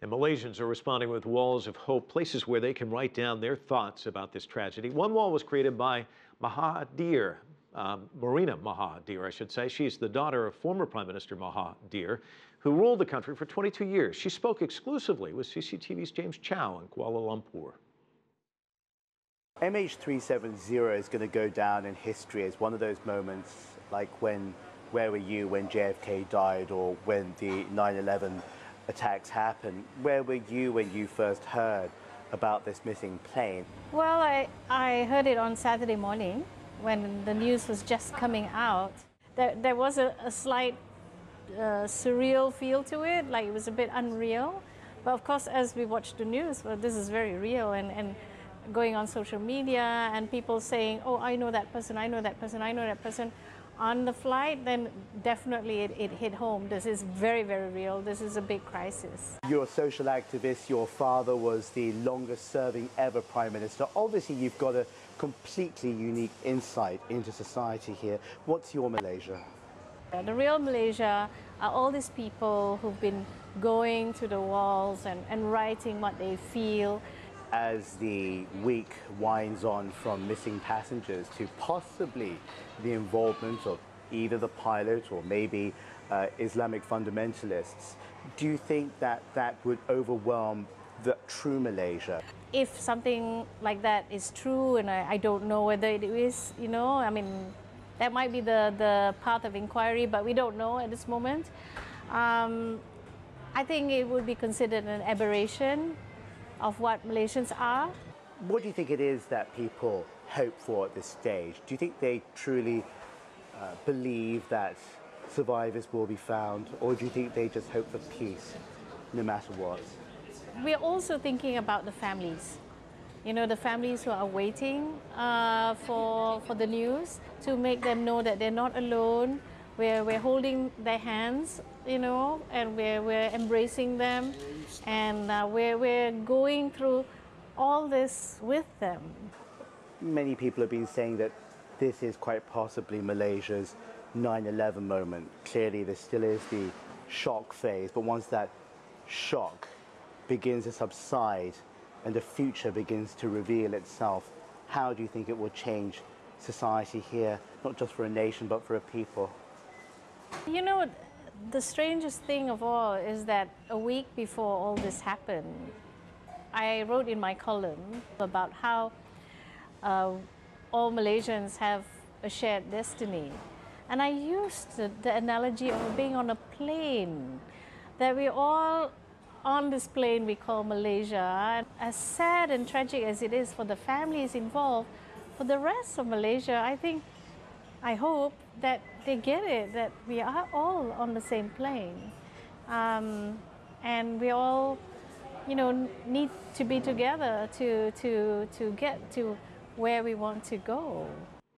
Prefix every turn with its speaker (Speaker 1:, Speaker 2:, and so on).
Speaker 1: And Malaysians are responding with walls of hope, places where they can write down their thoughts about this tragedy. One wall was created by Mahathir, Marina Mahathir, I should say. She's the daughter of former Prime Minister Mahathir, who ruled the country for 22 years. She spoke exclusively with CCTV's James Chau in Kuala Lumpur.
Speaker 2: MH370 is going to go down in history as one of those moments like where were you when JFK died, or when the 9/11 attacks happened? Where were you when you first heard about this missing plane?
Speaker 3: Well, I heard it on Saturday morning when the news was just coming out. There was a slight surreal feel to it, like it was a bit unreal. But of course, as we watched the news, well, this is very real, and going on social media and people saying, oh, I know that person, I know that person, I know that person on the flight, then definitely it hit home. This is very, very real. This is a big crisis.
Speaker 2: You're a social activist. Your father was the longest serving ever Prime Minister. Obviously, you've got a completely unique insight into society here. What's your Malaysia?
Speaker 3: The real Malaysia are all these people who've been going to the walls and writing what they feel.
Speaker 2: As the week winds on from missing passengers to possibly the involvement of either the pilot or maybe Islamic fundamentalists, do you think that that would overwhelm the true Malaysia?
Speaker 3: If something like that is true, and I don't know whether it is, you know, I mean, that might be the path of inquiry, but we don't know at this moment. I think it would be considered an aberration of what Malaysians are.
Speaker 2: What do you think it is that people hope for at this stage? Do you think they truly believe that survivors will be found, or do you think they just hope for peace no matter what?
Speaker 3: We're also thinking about the families. You know, the families who are waiting for the news, to make them know that they're not alone. We're holding their hands, you know, and we're embracing them, and we're going through all this with them.
Speaker 2: Many people have been saying that this is quite possibly Malaysia's 9/11 moment. Clearly, there still is the shock phase, but once that shock begins to subside and the future begins to reveal itself, how do you think it will change society here, not just for a nation, but for a people?
Speaker 3: You know, the strangest thing of all is that a week before all this happened, I wrote in my column about how all Malaysians have a shared destiny. And I used the analogy of being on a plane, that we're all on this plane we call Malaysia. As sad and tragic as it is for the families involved, for the rest of Malaysia, I hope that they get it, that we are all on the same plane. And we all, you know, need to be together to get to where we want to go.